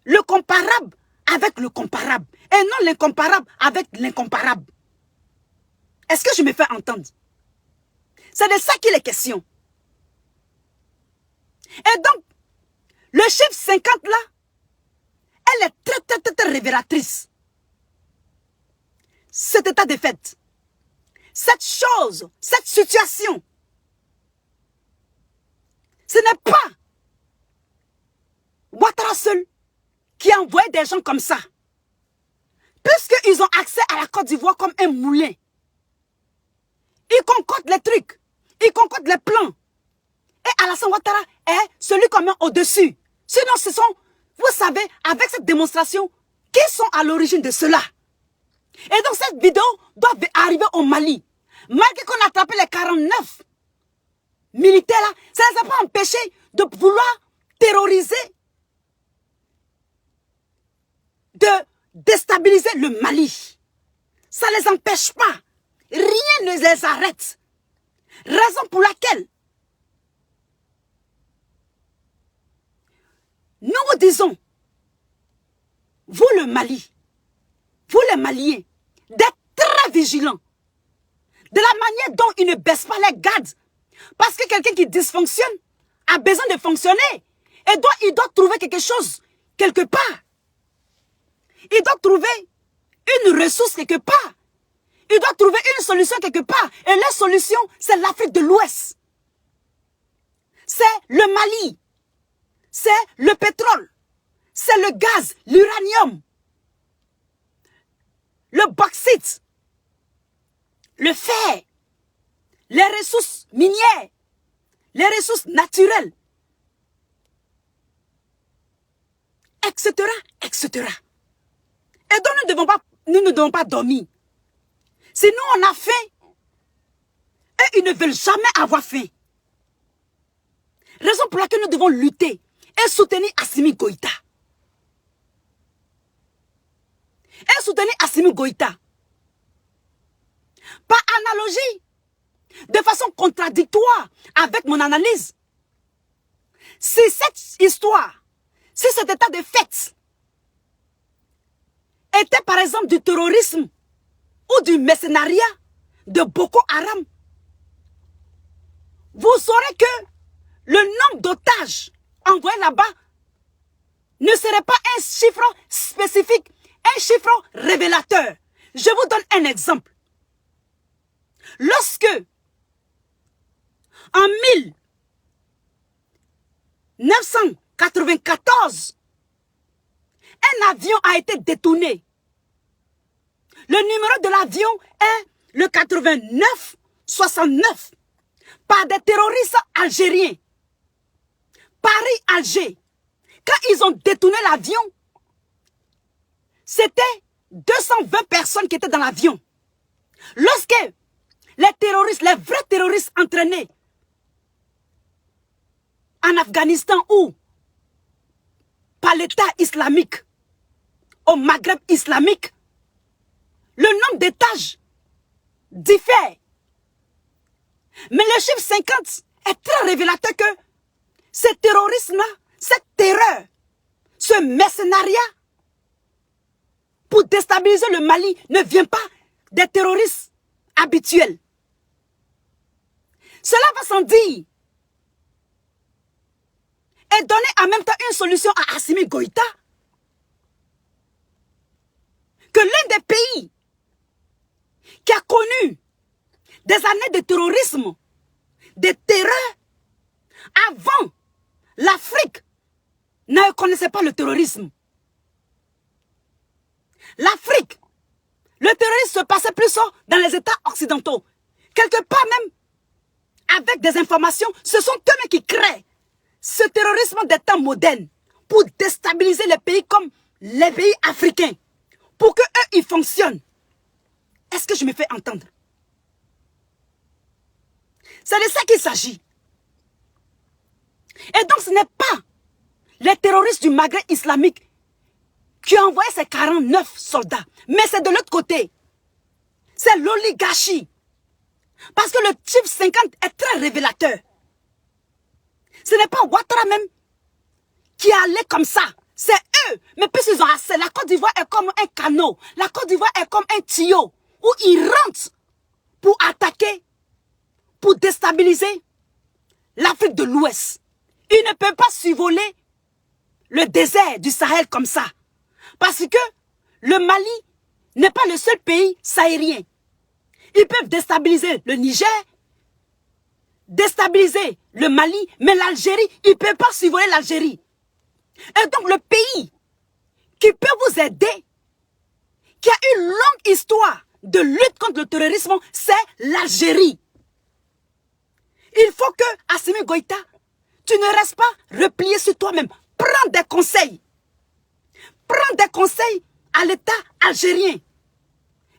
le comparable avec le comparable. Et non l'incomparable avec l'incomparable. Est-ce que je me fais entendre? C'est de ça qu'il est question. Et donc, le chiffre 50 là, elle est très révélatrice. Cet état de fait, cette chose, cette situation, ce n'est pas Ouattara seul qui a envoyé des gens comme ça. Puisqu'ils ont accès à la Côte d'Ivoire comme un moulin. Ils concoctent les trucs, ils concoctent les plans. Et Alassane Ouattara est celui qu'on met au-dessus. Sinon, ce sont, vous savez, avec cette démonstration, qui sont à l'origine de cela. Et donc cette vidéo doit arriver au Mali. Malgré qu'on a attrapé les 49 militaires là, ça ne les a pas empêchés de vouloir terroriser, de déstabiliser le Mali. Ça ne les empêche pas. Rien ne les arrête. Raison pour laquelle nous vous disons, vous le Mali, vous les Maliens, d'être très vigilants de la manière dont ils ne baissent pas les gardes. Parce que quelqu'un qui dysfonctionne a besoin de fonctionner. Et donc, il doit trouver quelque chose quelque part. Il doit trouver une ressource quelque part. Il doit trouver une solution quelque part. Et la solution, c'est l'Afrique de l'Ouest. C'est le Mali. C'est le pétrole. C'est le gaz, l'uranium. Le bauxite. Le fer. Les ressources minières. Les ressources naturelles. Etc. etc. Et donc nous ne devons pas dormir. Si nous on a faim, et ils ne veulent jamais avoir faim. Raison pour laquelle nous devons lutter et soutenir Assimi Goïta. Et soutenir Assimi Goïta. Par analogie, de façon contradictoire avec mon analyse. Si cette histoire, si cet état de fait était par exemple du terrorisme ou du mercenariat de Boko Haram, vous saurez que le nombre d'otages envoyés là-bas ne serait pas un chiffre spécifique, un chiffre révélateur. Je vous donne un exemple. Lorsque En 1994, un avion a été détourné. Le numéro de l'avion est le 8969 par des terroristes algériens. Paris-Alger. Quand ils ont détourné l'avion, c'était 220 personnes qui étaient dans l'avion. Lorsque les terroristes, les vrais terroristes entraînés en Afghanistan ou par l'État islamique, au Maghreb islamique, le nombre d'étages diffère. Mais le chiffre 50 est très révélateur que ces terroristes-là, cette terreur, ce mercenariat pour déstabiliser le Mali ne vient pas des terroristes habituels. Cela va sans dire. Et donner en même temps une solution à Assimi Goïta, que l'un des pays qui a connu des années de terrorisme, de terreur, avant l'Afrique ne connaissait pas le terrorisme. L'Afrique, le terrorisme se passait plus dans les États occidentaux. Quelque part même, avec des informations, ce sont eux-mêmes qui créent ce terrorisme des temps modernes pour déstabiliser les pays comme les pays africains, pour que eux ils fonctionnent. Est-ce que je me fais entendre? C'est de ça qu'il s'agit. Et donc ce n'est pas les terroristes du Maghreb islamique qui ont envoyé ces 49 soldats, mais c'est de l'autre côté. C'est l'oligarchie. Parce que le chiffre 50 est très révélateur. Ce n'est pas Ouattara même qui est allé comme ça. C'est eux. Mais puisqu'ils ont assez, la Côte d'Ivoire est comme un canot. La Côte d'Ivoire est comme un tuyau où ils rentrent pour attaquer, pour déstabiliser l'Afrique de l'Ouest. Ils ne peuvent pas survoler le désert du Sahel comme ça. Parce que le Mali n'est pas le seul pays sahélien. Ils peuvent déstabiliser le Niger, déstabiliser le Mali, mais l'Algérie, ils ne peuvent pas survoler l'Algérie. Et donc le pays qui peut vous aider, qui a une longue histoire de lutte contre le terrorisme, c'est l'Algérie. Il faut que, Assimi Goïta, tu ne restes pas replié sur toi-même. Prends des conseils. Prends des conseils à l'État algérien.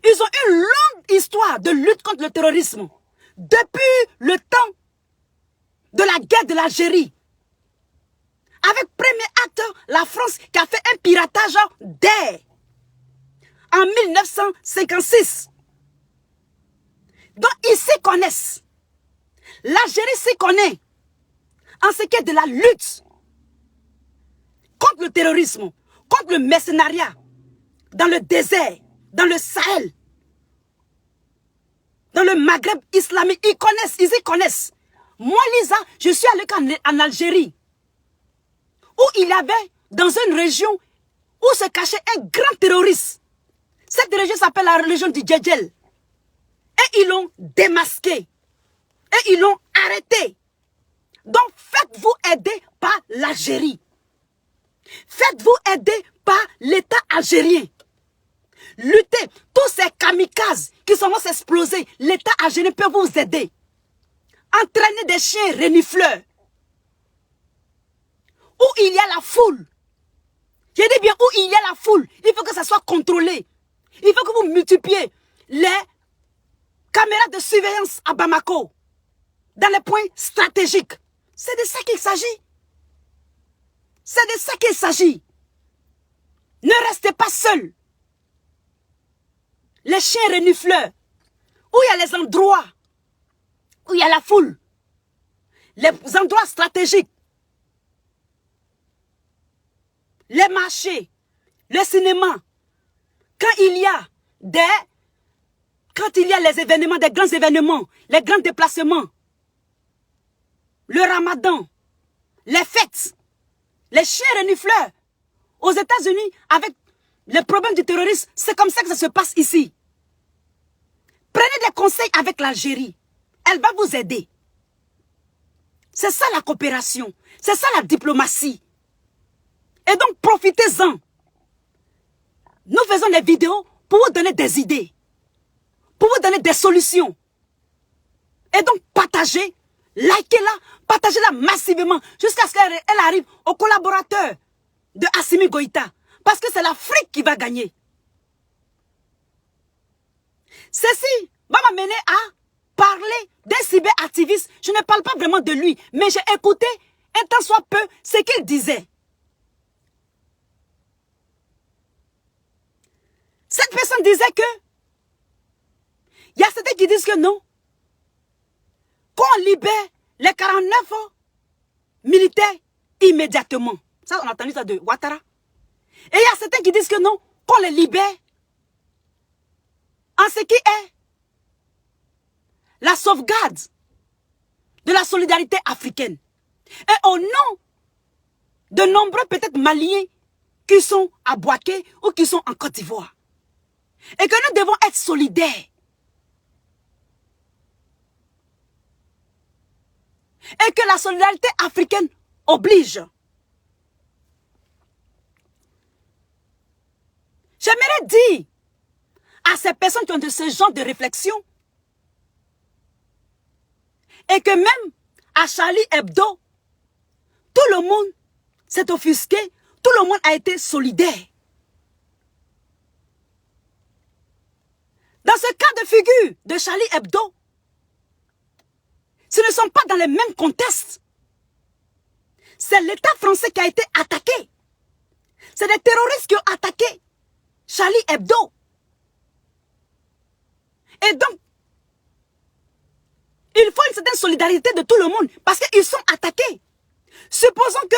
Ils ont une longue histoire de lutte contre le terrorisme. Depuis le temps de la guerre de l'Algérie. Avec premier acte, la France qui a fait un piratage d'air en 1956. Donc ils s'y connaissent. L'Algérie s'y connaît en ce qui est de la lutte contre le terrorisme, contre le mercenariat, dans le désert, dans le Sahel, dans le Maghreb islamique. Ils y connaissent. Moi, Lisa, je suis allée en Algérie, où il y avait, dans une région, où se cachait un grand terroriste. Cette région s'appelle la région du Djedjel. Et ils l'ont démasqué. Et ils l'ont arrêté. Donc, faites-vous aider par l'Algérie. Faites-vous aider par l'État algérien. Luttez. Tous ces kamikazes qui sont vont s'exploser, l'État algérien peut vous aider. Entraîner des chiens renifleurs. Où il y a la foule. Je dis bien où il y a la foule. Il faut que ça soit contrôlé. Il faut que vous multipliez les caméras de surveillance à Bamako. Dans les points stratégiques. C'est de ça qu'il s'agit. C'est de ça qu'il s'agit. Ne restez pas seuls. Les chiens renifleurs. Où il y a les endroits. Où il y a la foule. Les endroits stratégiques. Les marchés. Le cinéma. Quand il y a les événements, des grands événements, les grands déplacements, le ramadan, les fêtes, les chiens renifleurs, aux États-Unis, avec le problème du terrorisme, c'est comme ça que ça se passe ici. Prenez des conseils avec l'Algérie. Elle va vous aider. C'est ça la coopération. C'est ça la diplomatie. Et donc, profitez-en. Nous faisons des vidéos pour vous donner des idées, pour vous donner des solutions. Et donc, partagez, likez-la, partagez-la massivement jusqu'à ce qu'elle arrive aux collaborateurs de Assimi Goïta. Parce que c'est l'Afrique qui va gagner. Ceci va m'amener à parler d'un cyberactiviste. Je ne parle pas vraiment de lui, mais j'ai écouté un tant soit peu ce qu'il disait. Cette personne disait que il y a certains qui disent que non. Qu'on libère les 49 militaires immédiatement. Ça, on a entendu ça de Ouattara. Et il y a certains qui disent que non, qu'on les libère en ce qui est la sauvegarde de la solidarité africaine. Et au nom de nombreux peut-être Maliens qui sont à Bouaké ou qui sont en Côte d'Ivoire. Et que nous devons être solidaires. Et que la solidarité africaine oblige. J'aimerais dire à ces personnes qui ont de ce genre de réflexion et que même à Charlie Hebdo, tout le monde s'est offusqué, tout le monde a été solidaire. Dans ce cas de figure de Charlie Hebdo, ce ne sont pas dans les mêmes contextes. C'est l'État français qui a été attaqué. C'est des terroristes qui ont attaqué Charlie Hebdo. Et donc, il faut une certaine solidarité de tout le monde parce qu'ils sont attaqués. Supposons que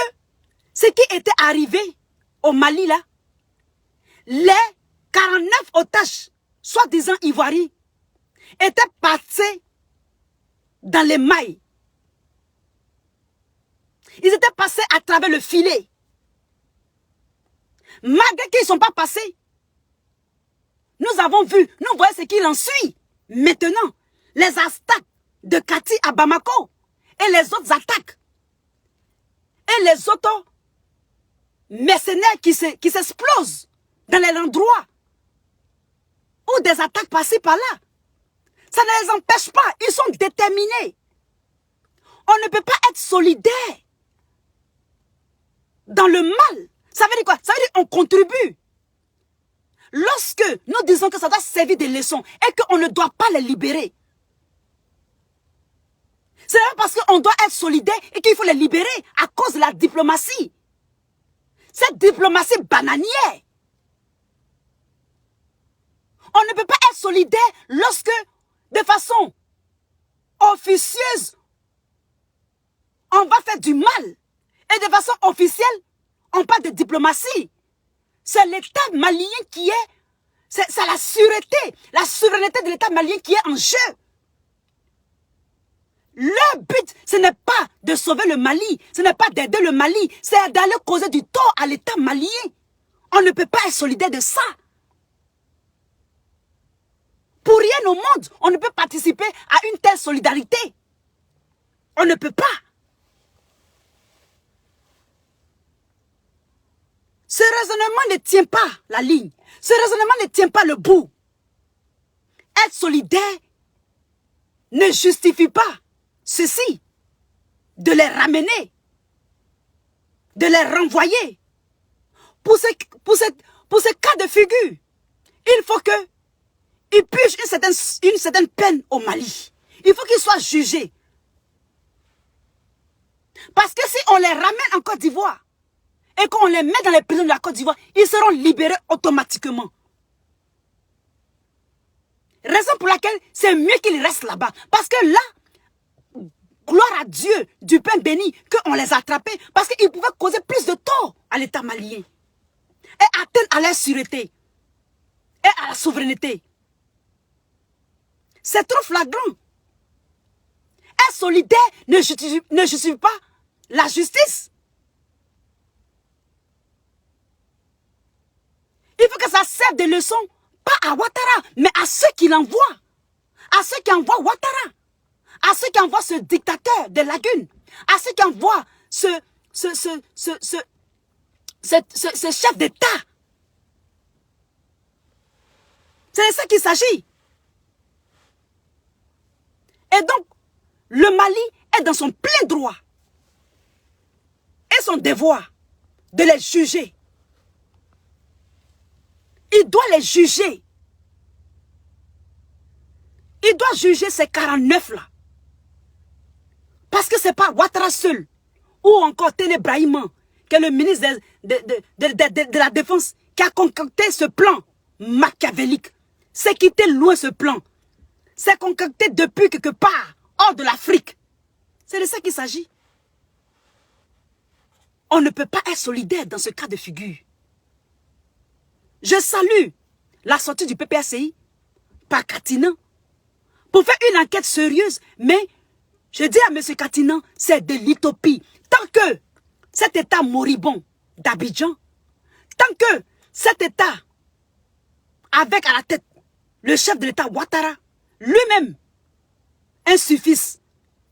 ce qui était arrivé au Mali là, les 49 otages, soi-disant ivoiriens, étaient passés dans les mailles. Ils étaient passés à travers le filet. Malgré qu'ils ne sont pas passés, nous avons vu, nous voyons ce qu'il en suit. Maintenant, les attaques de Kati à Bamako et les autres attaques et les autres mercenaires qui s'explosent dans les endroits ou des attaques passées par là. Ça ne les empêche pas, ils sont déterminés. On ne peut pas être solidaire dans le mal. Ça veut dire quoi? Ça veut dire qu'on contribue. Lorsque nous disons que ça doit servir de leçon et qu'on ne doit pas les libérer, c'est parce qu'on doit être solidaire et qu'il faut les libérer à cause de la diplomatie. Cette diplomatie bananière. On ne peut pas être solidaire lorsque, de façon officieuse, on va faire du mal. Et de façon officielle, on parle de diplomatie. C'est l'État malien qui est, c'est la souveraineté de l'État malien qui est en jeu. Le but, ce n'est pas de sauver le Mali, ce n'est pas d'aider le Mali, c'est d'aller causer du tort à l'État malien. On ne peut pas être solidaire de ça. Pour rien au monde, on ne peut participer à une telle solidarité. On ne peut pas. Ce raisonnement ne tient pas la ligne. Ce raisonnement ne tient pas le bout. Être solidaire ne justifie pas ceci, de les ramener, de les renvoyer. Pour ce cas de figure, il faut qu'il puisse une certaine peine au Mali. Il faut qu'ils soient jugés. Parce que si on les ramène en Côte d'Ivoire et qu'on les met dans les prisons de la Côte d'Ivoire, ils seront libérés automatiquement. Raison pour laquelle c'est mieux qu'ils restent là-bas. Parce que là, gloire à Dieu, du pain béni, qu'on les a attrapés. Parce qu'ils pouvaient causer plus de tort à l'État malien. Et atteindre à leur sûreté. Et à la souveraineté. C'est trop flagrant. Être solidaire ne justifie pas la justice. Il faut que ça serve de leçon, pas à Ouattara, mais à ceux qui l'envoient. À ceux qui envoient Ouattara. à ceux qui envoient ce dictateur des lagunes, à ceux qui envoient ce chef d'État. C'est de ça qu'il s'agit. Et donc, le Mali est dans son plein droit et son devoir de les juger. Il doit les juger. Il doit juger ces 49 là. Parce que ce n'est pas Ouattara seul, ou encore Téné Brahima, qui est le ministre de la Défense, qui a concocté ce plan machiavélique. C'est quitter loin ce plan. C'est concocté depuis quelque part, hors de l'Afrique. C'est de ça qu'il s'agit. On ne peut pas être solidaire dans ce cas de figure. Je salue la sortie du PPACI par Katinan pour faire une enquête sérieuse, mais je dis à M. Katinan, c'est de l'utopie. Tant que cet État moribond d'Abidjan, tant que cet État, avec à la tête le chef de l'État Ouattara, lui-même, un suffixe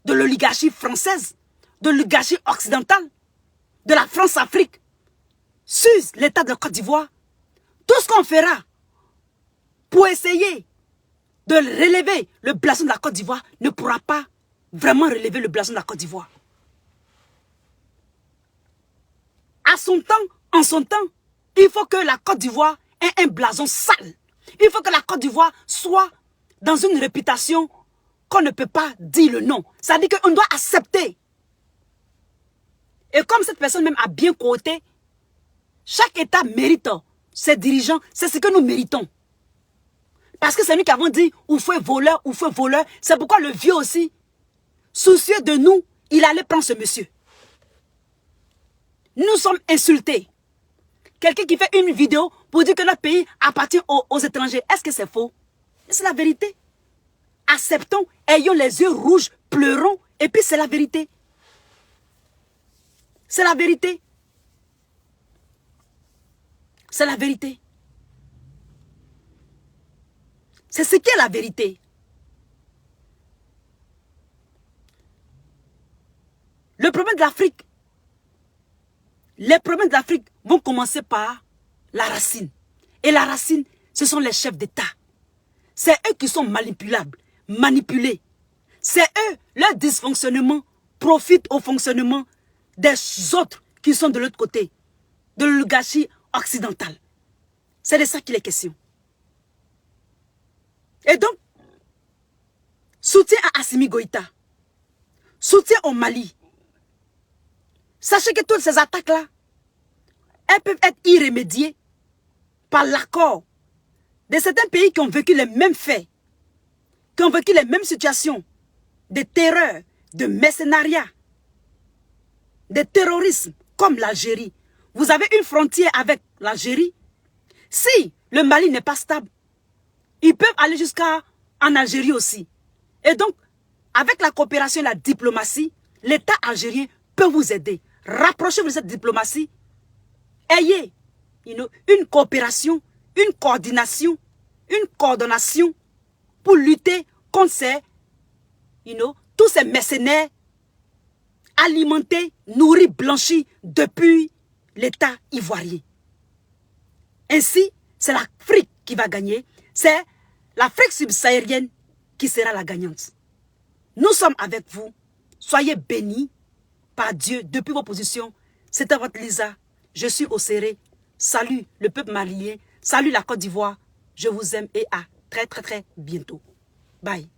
de l'oligarchie française, de l'oligarchie occidentale, de la France-Afrique, s'use l'État de la Côte d'Ivoire, tout ce qu'on fera pour essayer de relever le blason de la Côte d'Ivoire ne pourra pas vraiment relever le blason de la Côte d'Ivoire. À son temps, en son temps, il faut que la Côte d'Ivoire ait un blason sale. Il faut que la Côte d'Ivoire soit dans une réputation qu'on ne peut pas dire le nom. C'est-à-dire qu'on doit accepter. Et comme cette personne même a bien coté, chaque État mérite ses dirigeants, c'est ce que nous méritons. Parce que c'est nous qui avons dit, ou fait voleur, ou fait voleur. C'est pourquoi le vieux aussi, soucieux de nous, il allait prendre ce monsieur. Nous sommes insultés. Quelqu'un qui fait une vidéo pour dire que notre pays appartient aux étrangers. Est-ce que c'est faux? C'est la vérité. Acceptons, ayons les yeux rouges, pleurons, et puis c'est la vérité. C'est la vérité. C'est la vérité. C'est ce qui est la vérité. Le problème de l'Afrique, les problèmes de l'Afrique vont commencer par la racine. Et la racine, ce sont les chefs d'État. C'est eux qui sont manipulables, manipulés. C'est eux, leur dysfonctionnement profite au fonctionnement des autres qui sont de l'autre côté, de l'oligarchie occidentale. C'est de ça qu'il est question. Et donc, soutien à Assimi Goïta, soutien au Mali. Sachez que toutes ces attaques-là, elles peuvent être irrémédiées par l'accord de certains pays qui ont vécu les mêmes faits, qui ont vécu les mêmes situations de terreur, de mercenariat, de terrorisme, comme l'Algérie. Vous avez une frontière avec l'Algérie. Si le Mali n'est pas stable, ils peuvent aller jusqu'en Algérie aussi. Et donc, avec la coopération et la diplomatie, l'État algérien peut vous aider. Rapprochez-vous de cette diplomatie. Ayez une coopération, une coordination, une coordination pour lutter contre tous ces mercenaires alimentés, nourris, blanchis depuis l'État ivoirien. Ainsi, c'est l'Afrique qui va gagner. C'est l'Afrique subsaharienne qui sera la gagnante. Nous sommes avec vous. Soyez bénis par Dieu depuis vos positions. C'était votre Lisa. Je suis au Séré. Salut le peuple malien. Salut la Côte d'Ivoire. Je vous aime et à très très très bientôt. Bye.